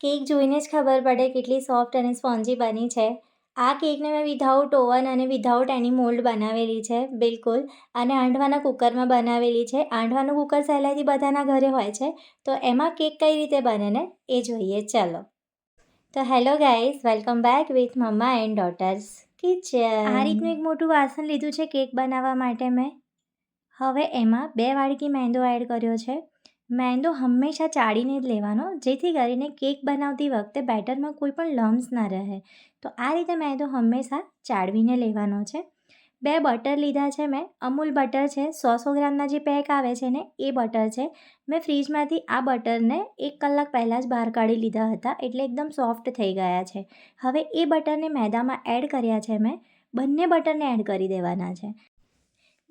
Cake જોઈને જ ખબર પડે કેટલી સોફ્ટ અને સ્પોન્જી બની છે. આ કેકને મેં વિધાઉટ ઓવન અને વિધાઉટ એની મોલ્ડ બનાવેલી છે બિલકુલ, અને આંધવાના કુકરમાં બનાવેલી છે. આંધવાનું કુકર સહેલાઈથી બધાના ઘરે હોય છે, તો એમાં કેક કઈ રીતે બને ને એ જોઈએ ચલો. તો hello guys, welcome back with mamma and daughter's kitchen. આ રીતનું એક મોટું વાસણ લીધું છે કેક બનાવવા માટે મેં. હવે એમાં 2 વાડકી મેંદો એડ કર્યો છે. મેંદો હંમેશા ચાળીને જ લેવાનો, જેથી કરીને કેક બનાવતી વખતે બેટરમાં કોઈ પણ લમ્સ ના રહે. તો આ રીતે મેંદો હંમેશા ચાળવીને લેવાનો છે. 2 બટર લીધા છે મેં. અમૂલ બટર છે, 100 ગ્રામના જે પેક આવે છે ને એ બટર છે. મેં ફ્રીજમાંથી આ બટરને 1 કલાક પહેલાં જ બહાર કાઢી લીધા હતા, એટલે એકદમ સોફ્ટ થઈ ગયા છે. હવે એ બટરને મેદામાં એડ કર્યા છે મેં. બંને બટરને એડ કરી દેવાના છે.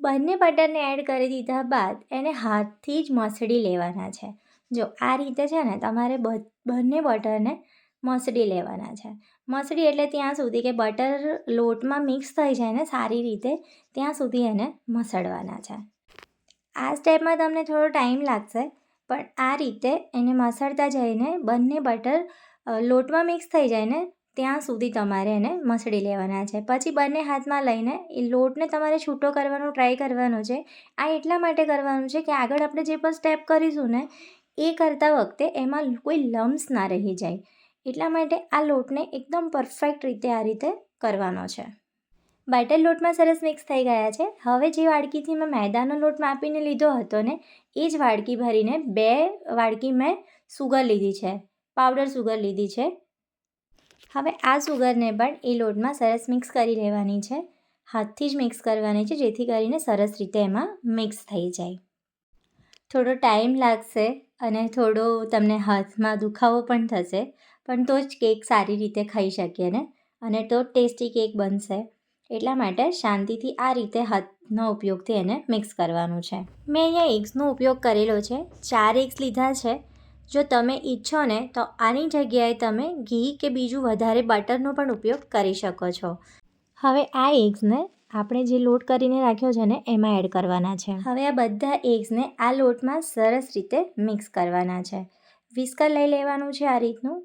બંને બટરને એડ કરી દીધા બાદ એને હાથથી જ મસળી લેવાના છે. જો આ રીતે છે ને તમારે બંને બટરને મસળી લેવાના છે. મસળી એટલે ત્યાં સુધી કે બટર લોટમાં મિક્સ થઈ જાય ને સારી રીતે, ત્યાં સુધી એને મસળવાના છે. આ સ્ટેપમાં તમને થોડો ટાઈમ લાગશે, પણ આ રીતે એને મસળતા જઈને બંને બટર લોટમાં મિક્સ થઈ જાય ને ત્યાં સુધી તમારે એને મસળી લેવાના છે. પછી બંને હાથમાં લઈને એ લોટને તમારે છૂટો કરવાનો ટ્રાય કરવાનો છે. આ એટલા માટે કરવાનું છે કે આગળ આપણે જે પણ સ્ટેપ કરીશું ને એ કરતા વખતે એમાં કોઈ લમ્સ ના રહી જાય. એટલા માટે આ લોટને એકદમ પરફેક્ટ રીતે આ રીતે કરવાનો છે. બેટર લોટમાં સરસ મિક્સ થઈ ગયા છે. હવે જે વાડકીથી મેં મેદાનો લોટ માપીને લીધો હતો ને એ જ વાડકી ભરીને 2 વાડકી મેં સુગર લીધી છે, પાવડર સુગર લીધી છે. હવે આ સુગરને પણ એ લોટમાં સરસ મિક્સ કરી લેવાની છે. હાથથી જ મિક્સ કરવાની છે, જેથી કરીને સરસ રીતે એમાં મિક્સ થઈ જાય. થોડો ટાઈમ લાગશે અને થોડો તમને હાથમાં દુખાવો પણ થશે, પણ તો જ કેક સારી રીતે ખાઈ શકીએ ને, અને તો ટેસ્ટી કેક બનશે. એટલા માટે શાંતિથી આ રીતે હાથનો ઉપયોગથી એને મિક્સ કરવાનું છે. મેં અહીંયા એગ્સનો ઉપયોગ કરેલો છે. 4 એગ્સ લીધા છે. જો તમે ઈચ્છો ને તો આની જગ્યાએ તમે ઘી કે બીજું વધારે બટરનો પણ ઉપયોગ કરી શકો છો. હવે આ એગ્સને આપણે જે લોટ કરીને રાખ્યો છે ને એમાં એડ કરવાના છે. હવે આ બધા એગ્સને આ લોટમાં સરસ રીતે મિક્સ કરવાના છે. વિસ્કર લઈ લેવાનું છે આ રીતનું.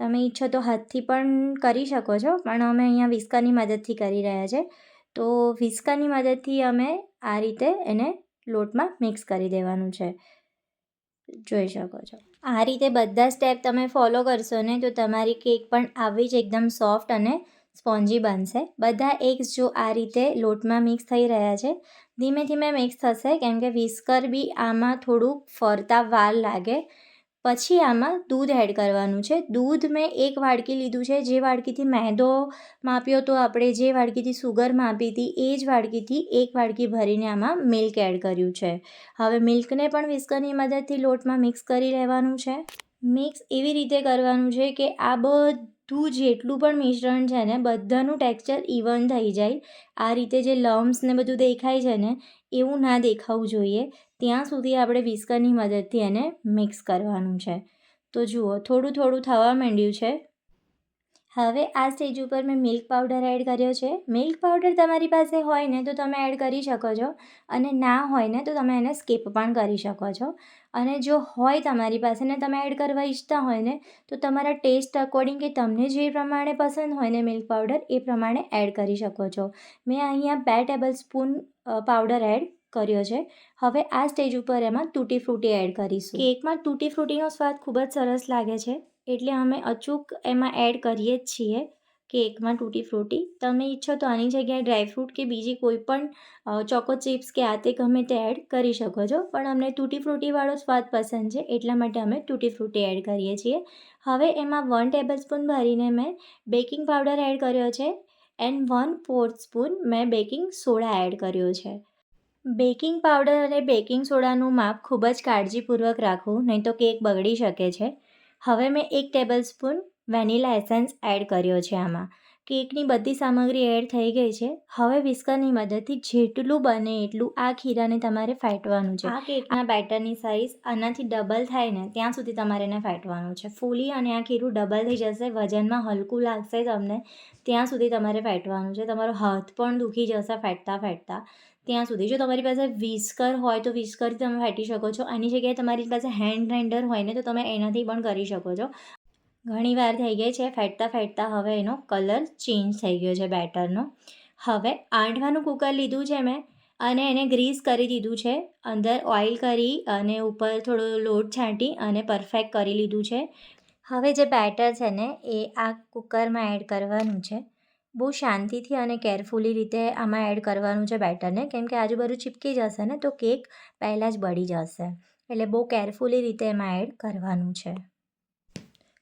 તમે ઈચ્છો તો હાથથી પણ કરી શકો છો, પણ અમે અહીંયા વિસ્કરની મદદથી કરી રહ્યા છે. તો વિસ્કરની મદદથી અમે આ રીતે એને લોટમાં મિક્સ કરી દેવાનું છે. જોઈ શકો છો. આ રીતે બધા સ્ટેપ તમે ફોલો કરશો ને તો તમારી કેક પણ આવી જ એકદમ સોફ્ટ અને સ્પોન્જી બનશે. બધા એગ્સ જો આ રીતે લોટમાં મિક્સ થઈ રહ્યા છે, ધીમે ધીમે મિક્સ થશે, કેમ કે વિસ્કર બી આમાં થોડુંક ફરતા વાર લાગે. પછી આમાં દૂધ એડ કરવાનું છે. દૂધ મેં 1 વાડકી લીધું છે. જે વાડકીથી મેંદો માપ્યો તો આપણે, જે વાડકીથી સુગર માપી હતી એ જ વાડકીથી 1 વાડકી ભરીને આમાં મિલ્ક એડ કર્યું છે. હવે મિલ્કને પણ વિસ્કરની મદદથી લોટમાં મિક્સ કરી લેવાનું છે. મિક્સ એવી રીતે કરવાનું છે કે આ બધું જેટલું પણ મિશ્રણ છે ને બધાનું ટેક્સચર ઇવન થઈ જાય. આ રીતે જે લમ્સ ને બધું દેખાય છે ને એવું ના દેખાવું જોઈએ, ત્યાં સુધી આપણે વિસ્કરની મદદથી એને મિક્સ કરવાનું છે. તો જુઓ થોડું થોડું થવા માંડ્યું છે. હવે આ સ્ટેજ ઉપર મેં મિલ્ક પાવડર એડ કર્યો છે. મિલ્ક પાવડર તમારી પાસે હોય ને તો તમે એડ કરી શકો છો, અને ના હોય ને તો તમે એને સ્કીપ પણ કરી શકો છો. અને જો હોય તમારી પાસે ને તમે એડ કરવા ઈચ્છતા હોય ને તો તમારા ટેસ્ટ અકોર્ડિંગ કે તમને જે પ્રમાણે પસંદ હોય ને મિલ્ક પાવડર એ પ્રમાણે એડ કરી શકો છો. મેં અહીંયા 2 ટેબલ સ્પૂન પાવડર એડ કર્યો છે. હવે આ સ્ટેજ ઉપર એમાં તૂટી ફ્રૂટી એડ કરીશું. કેકમાં તૂટી ફ્રૂટીનો સ્વાદ ખૂબ જ સરસ લાગે છે, એટલે અમે અચૂક એમાં એડ કરીએ જ છીએ કેકમાં તૂટી ફ્રૂટી. તમે ઈચ્છો તો આની જગ્યાએ ડ્રાયફ્રૂટ કે બીજી કોઈ પણ ચોકો ચિપ્સ કે આ તે ગમે તે એડ કરી શકો છો, પણ અમને તૂટી ફ્રૂટીવાળો સ્વાદ પસંદ છે, એટલા માટે અમે તૂટી ફ્રૂટી એડ કરીએ છીએ. હવે એમાં 1 ટેબલ સ્પૂન ભરીને મેં બેકિંગ પાવડર એડ કર્યો છે, એન્ડ 1/4 સ્પૂન મેં બેકિંગ સોડા એડ કર્યો છે. બેકિંગ પાવડર અને બેકિંગ સોડાનું માપ ખૂબ જ કાળજીપૂર્વક રાખવું, નહીં તો કેક બગડી શકે છે. હવે મેં 1 tablespoon vanilla essence add કર્યો છે આમાં. કેકની બધી સામગ્રી એડ થઈ ગઈ છે. હવે વિસ્કરની મદદથી જેટલું બને એટલું આ ખીરાને તમારે ફેટવાનું છે. આ કેકના બેટરની સાઇઝ આનાથી ડબલ થાય ને ત્યાં સુધી તમારે એને ફેટવાનું છે. ફૂલી અને આ ખીરું ડબલ થઈ જશે, વજનમાં હલકું લાગશે તમને, ત્યાં સુધી તમારે ફેટવાનું છે. તમારો હાથ પણ દુખી જશે ફેટતા ફેટતા ત્યાં સુધી. જો તમારી પાસે વિસ્કર હોય તો વિસ્કરથી તમે ફેટી શકો છો. આની જગ્યાએ તમારી પાસે હેન્ડ ગ્રાઇન્ડર હોય ને તો તમે એનાથી પણ કરી શકો છો. ઘણીવાર થઈ ગઈ છે ફેટતા ફેટતા હવે એનો કલર ચેન્જ થઈ ગયો છે બેટરનો. હવે આંઠવાનું કૂકર લીધું છે મેં અને એને ગ્રીસ કરી દીધું છે. અંદર ઓઇલ કરી અને ઉપર થોડો લોટ છાંટી અને પરફેક્ટ કરી લીધું છે. હવે જે બેટર છે ને એ આ કૂકરમાં એડ કરવાનું છે. બહુ શાંતિથી અને કેરફુલી રીતે આમાં એડ કરવાનું છે બેટરને, કેમ કે આજુબાજુ ચીપકી જશે ને તો કેક પહેલાં જ બળી જશે. એટલે બહુ કેરફુલી રીતે એમાં એડ કરવાનું છે.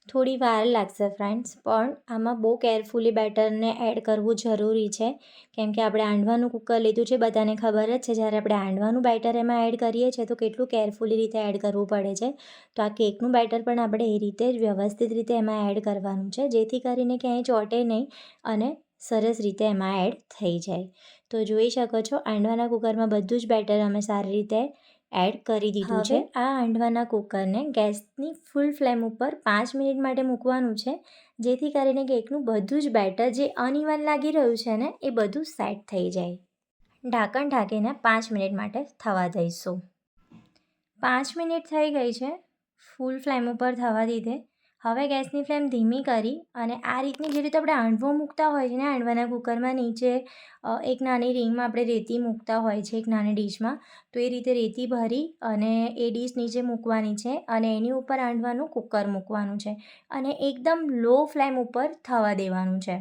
થોડી વાર લાગશે ફ્રેન્ડ્સ, પણ આમાં બહુ કેરફુલી બેટરને એડ કરવું જરૂરી છે, કેમ કે આપણે આંડવાનું કૂકર લીધું છે. બધાને ખબર જ છે જ્યારે આપણે આંડવાનું બેટર એમાં એડ કરીએ છીએ તો કેટલું કેરફુલી રીતે એડ કરવું પડે છે. તો આ કેકનું બેટર પણ આપણે એ રીતે જ વ્યવસ્થિત રીતે એમાં એડ કરવાનું છે, જેથી કરીને ક્યાંય ચોંટે નહીં અને સરસ રીતે એમાં એડ થઈ જાય. તો જોઈ શકો છો આંડવાના કૂકરમાં બધું જ બેટર અમે સારી રીતે એડ કરી દીધું છે. આ આંડવાના કૂકરને ગેસની ફૂલ ફ્લેમ ઉપર 5 મિનિટ માટે મૂકવાનું છે, જેથી કરીને કેકનું બધું જ બેટર જે અનઇવન લાગી રહ્યું છે ને એ બધું સેટ થઈ જાય. ઢાંકણ ઢાંકીને 5 મિનિટ માટે થવા દઈશું. 5 મિનિટ થઈ ગઈ છે ફૂલ ફ્લેમ ઉપર થવા દીધે. હવે ગેસની ફ્લેમ ધીમી કરી અને આ રીતની જે રીતે આપણે આંડવો મૂકતા હોય છે ને આંડવાના કૂકરમાં નીચે એક નાની રીંગમાં આપણે રેતી મૂકતા હોય છે એક નાની ડીશમાં, તો એ રીતે રેતી ભરી અને એ ડીશ નીચે મૂકવાની છે અને એની ઉપર આંડવાનું કૂકર મૂકવાનું છે અને એકદમ લો ફ્લેમ ઉપર થવા દેવાનું છે.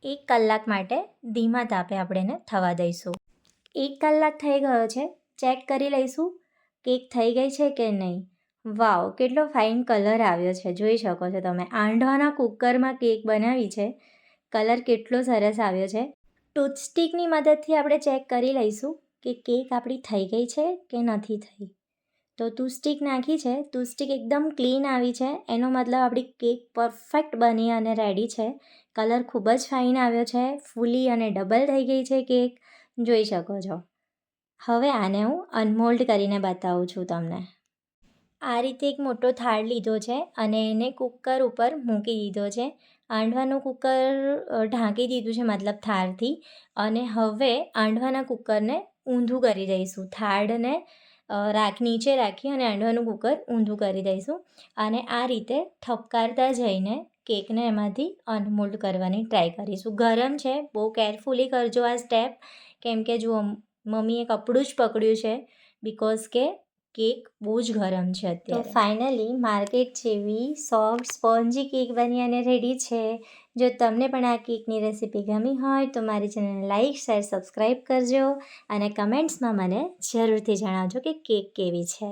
1 કલાક માટે ધીમા તાપે આપણે એને થવા દઈશું. 1 કલાક થઈ ગયો છે. ચેક કરી લઈશું કેક થઈ ગઈ છે કે નહીં. વાવ, કેટલો ફાઇન કલર આવ્યો છે, જોઈ શકો છો તમે. આંડવાના કૂકરમાં કેક બનાવી છે, કલર કેટલો સરસ આવ્યો છે. ટૂથસ્ટિકની મદદથી આપણે ચેક કરી લઈશું કે કેક આપણી થઈ ગઈ છે કે નથી થઈ. તો ટૂથસ્ટિક નાખી છે, ટૂથસ્ટિક એકદમ ક્લીન આવી છે, એનો મતલબ આપણી કેક પરફેક્ટ બની અને રેડી છે. કલર ખૂબ જ ફાઇન આવ્યો છે, ફૂલી અને ડબલ થઈ ગઈ છે કેક, જોઈ શકો છો. હવે આને હું અનમોલ્ડ કરીને બતાવું છું તમને. આ રીતે એક મોટો થાળ લીધો છે અને એને કૂકર ઉપર મૂકી દીધો છે. આંડવાનું કૂકર ઢાંકી દીધું છે મતલબ થાળથી, અને હવે આંડવાના કૂકરને ઊંધું કરી દઈશું. થાળને નીચે રાખી અને આંડવાનું કૂકર ઊંધું કરી દઈશું અને આ રીતે ઠપકારતા જઈને કેકને એમાંથી અનમોલ્ડ કરવાની ટ્રાય કરીશું. ગરમ છે, બહુ કેરફુલી કરજો આ સ્ટેપ, કેમ કે જુઓ મમ્મીએ કપડું જ પકડ્યું છે બિકોઝ કે કેક બહુ જ ગરમ છે અત્યારે. તો ફાઇનલી માર્કેટ જેવી સોફ્ટ સ્પોન્જી કેક બની અને રેડી છે. જો તમને પણ આ કેકની રેસીપી ગમી હોય તો મારી ચેનલને લાઇક, શેર, સબસ્ક્રાઈબ કરજો અને કમેન્ટ્સમાં મને જરૂરથી જણાવજો કે કેક કેવી છે.